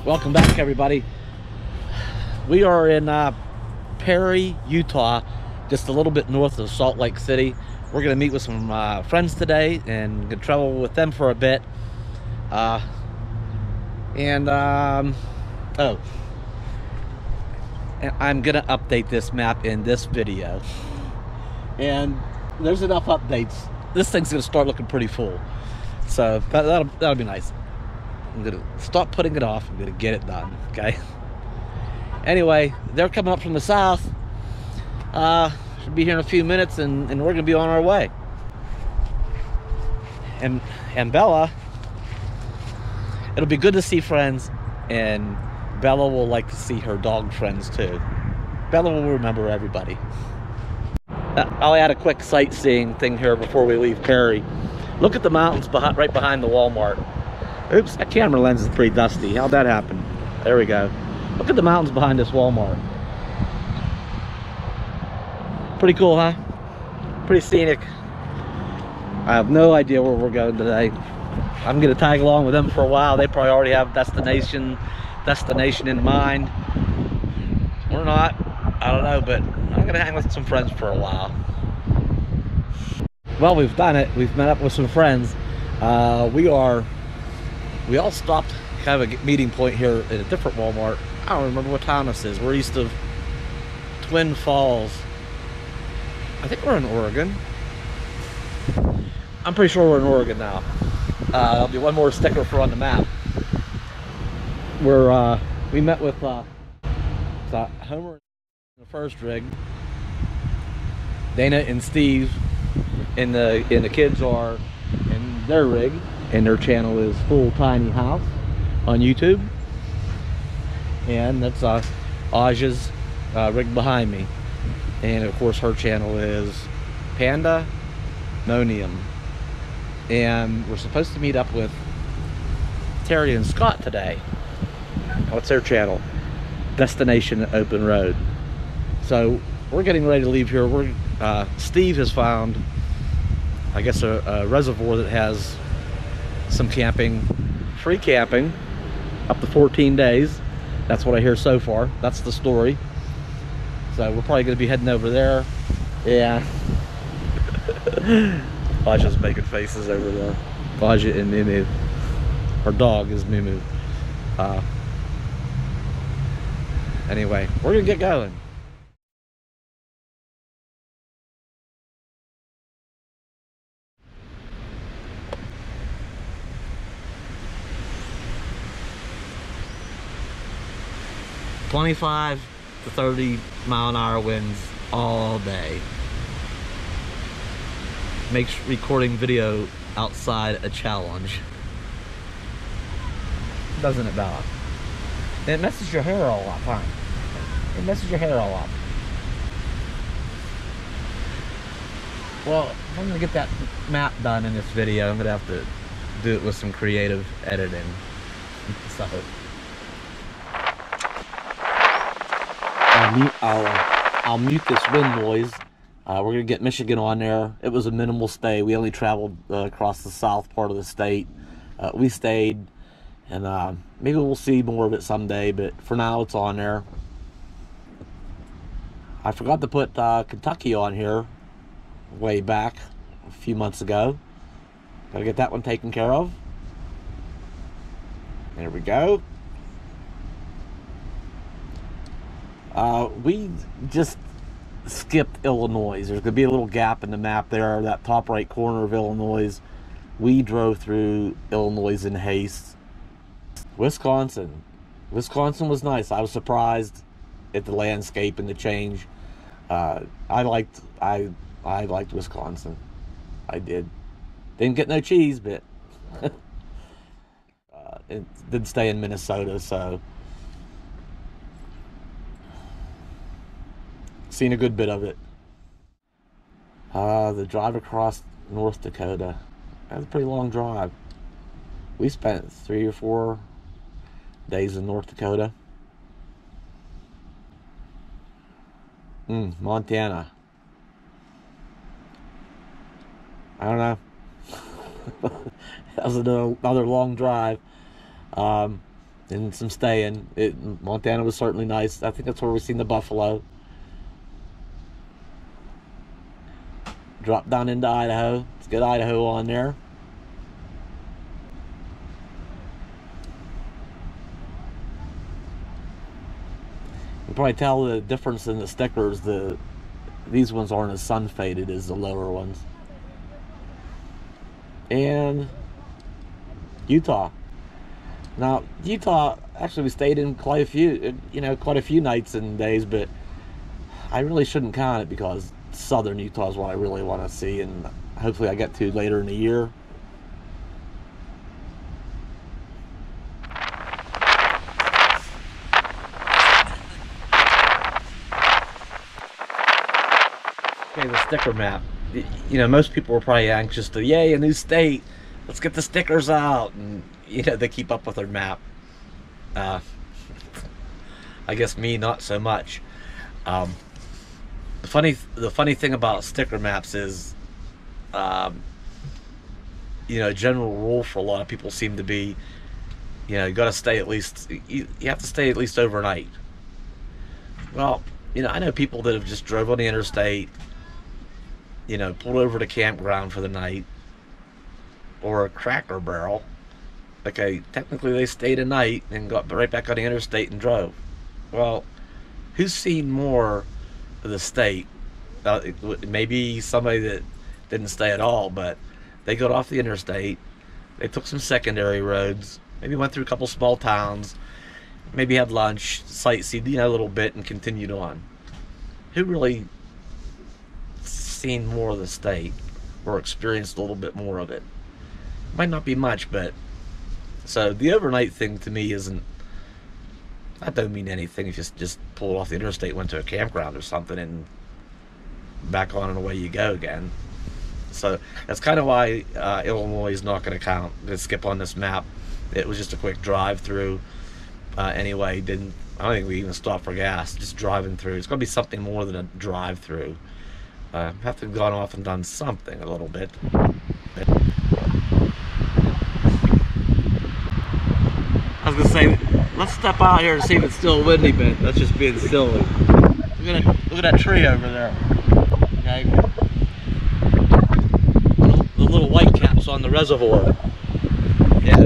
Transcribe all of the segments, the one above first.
Welcome back, everybody. We are in Perry, Utah, just a little bit north of Salt Lake City. We're going to meet with some friends today and gonna travel with them for a bit. Oh, and I'm going to update this map in this video. And there's enough updates. This thing's going to start looking pretty full. So that'll be nice. I'm going to stop putting it off. I'm going to get it done, okay? Anyway, they're coming up from the south. Should be here in a few minutes, and we're going to be on our way. And Bella, it'll be good to see friends, and Bella will like to see her dog friends too. Bella will remember everybody. I'll add a quick sightseeing thing here before we leave Perry. Look at the mountains right behind the Walmart. Oops, that camera lens is pretty dusty. How'd that happen? There we go. Look at the mountains behind this Walmart. Pretty cool, huh? Pretty scenic. I have no idea where we're going today. I'm gonna tag along with them for a while. They probably already have destination in mind. Or not, I don't know, but I'm gonna hang with some friends for a while. Well, we've done it. We've met up with some friends. We all stopped kind of a meeting point here at a different Walmart. I don't remember what town this is. We're east of Twin Falls. I think we're in Oregon. I'm pretty sure we're in Oregon now. There'll be one more sticker for on the map. We met with Homer in the first rig, Dana and Steve in the kids are in their rig, and their channel is Full Tiny House on YouTube, and that's Aja's rig behind me, and of course her channel is Panda Nonium. And we're supposed to meet up with Terry and Scott today. What's their channel? Destination Open Road. So we're getting ready to leave here. Steve has found, I guess, a reservoir that has some camping, free camping, up to 14 days. That's what I hear so far. That's the story. So we're probably going to be heading over there. Yeah. Aja's making faces over there. Aja and Moo. Her dog is Moo. Anyway, we're going to get going. "25 to 30 mile an hour winds all day. Makes recording video outside a challenge." Doesn't it, Bella? It messes your hair all up, huh? It messes your hair all up. Well, if I'm gonna get that map done in this video, I'm gonna have to do it with some creative editing. So I'll mute this wind noise. We're gonna get Michigan on there. It was a minimal stay. We only traveled across the south part of the state. We stayed, and maybe we'll see more of it someday, but for now it's on there. I forgot to put Kentucky on here way back a few months ago. Gotta get that one taken care of. There we go. We just skipped Illinois. There's gonna be a little gap in the map there, that top right corner of Illinois. We drove through Illinois in haste. Wisconsin was nice. I was surprised at the landscape and the change. I liked Wisconsin. I did. Didn't get no cheese, but it did stay in Minnesota, so seen a good bit of it. The drive across North Dakota. That was a pretty long drive. We spent 3 or 4 days in North Dakota. Montana. I don't know. That was another long drive. and some staying. Montana was certainly nice. I think that's where we've seen the buffalo. Drop down into Idaho. Let's get Idaho on there. You can probably tell the difference in the stickers. These ones aren't as sun faded as the lower ones. And Utah. Now, Utah, actually we stayed in quite a few nights and days, but I really shouldn't count it because southern Utah is what I really want to see, and hopefully I get to later in the year. Okay, the sticker map. You know, most people were probably anxious to, yay, a new state, let's get the stickers out, and you know, they keep up with their map. I guess me, not so much. The funny thing about sticker maps is, you know, a general rule for a lot of people seem to be, you know, you got to stay at least, you have to stay at least overnight. Well, you know, I know people that have just drove on the interstate, you know, pulled over to campground for the night, or a Cracker Barrel. Okay, technically they stayed a night and got right back on the interstate and drove. Well, who's seen more of the state? Maybe somebody that didn't stay at all, but they got off the interstate, they took some secondary roads, maybe went through a couple small towns, maybe had lunch, sightseed, you know, a little bit, and continued on. Who really seen more of the state or experienced a little bit more of it? Might not be much, but so the overnight thing to me isn't, that don't mean anything if you just pull off the interstate, went to a campground or something, and back on and away you go again. So that's kind of why Illinois is not going to count. To skip on this map. It was just a quick drive through. Anyway, I don't think we even stopped for gas. Just driving through. It's going to be something more than a drive through. Have to have gone off and done something a little bit. I was gonna say, let's step out here and see if it's still windy, but that's just being silly. Look at that tree over there. Okay. The little white caps on the reservoir. Yeah.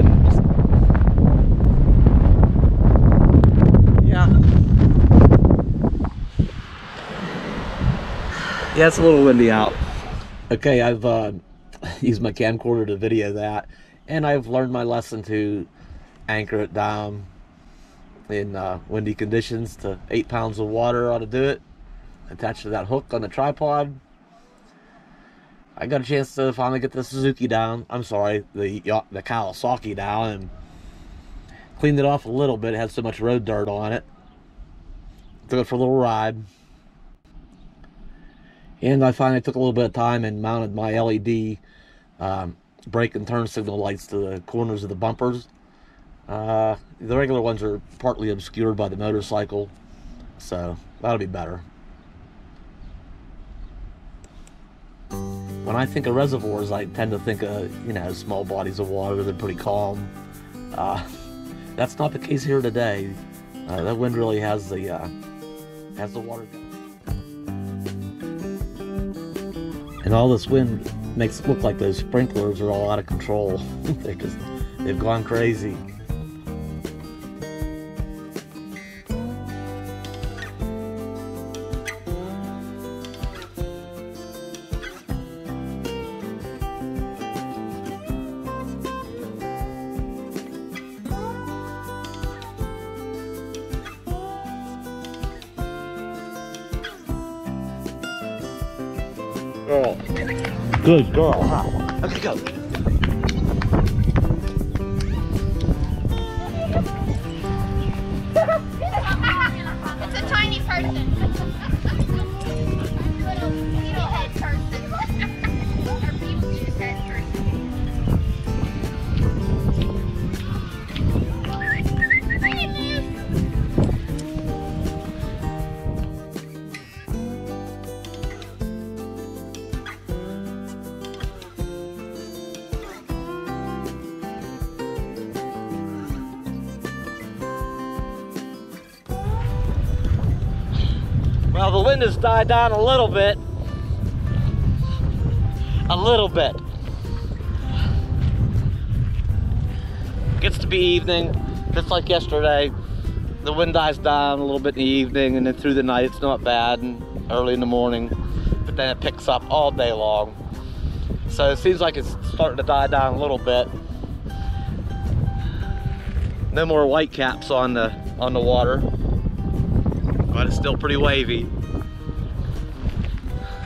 Yeah, it's a little windy out. Okay, I've used my camcorder to video that, and I've learned my lesson to anchor it down in windy conditions to 8 pounds of water ought to do it. Attached to that hook on the tripod. I got a chance to finally get the Suzuki down. I'm sorry, the Kawasaki down, and cleaned it off a little bit. It had so much road dirt on it. Took it for a little ride. And I finally took a little bit of time and mounted my LED brake and turn signal lights to the corners of the bumpers. The regular ones are partly obscured by the motorcycle, so that'll be better. When I think of reservoirs, I tend to think of, you know, small bodies of water. They're pretty calm. That's not the case here today. That wind really has the water down. And all this wind makes it look like those sprinklers are all out of control. They've gone crazy. Oh, good girl, huh? Okay, go. It's a tiny person. Little head person. Or beef head person. wind has died down a little bit. A little bit. Gets to be evening, just like yesterday. The wind dies down a little bit in the evening, and then through the night it's not bad, and early in the morning, but then it picks up all day long. So it seems like it's starting to die down a little bit. No more white caps on the water, but it's still pretty wavy.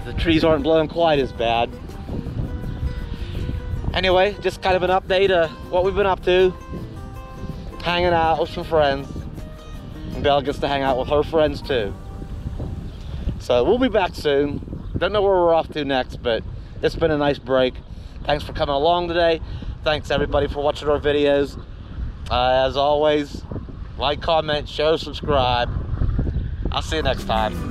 The trees aren't blowing quite as bad. Anyway, just kind of an update of what we've been up to. Hanging out with some friends. And Belle gets to hang out with her friends too. So we'll be back soon. Don't know where we're off to next, but it's been a nice break. Thanks for coming along today. Thanks everybody for watching our videos. As always, like, comment, share, subscribe. I'll see you next time.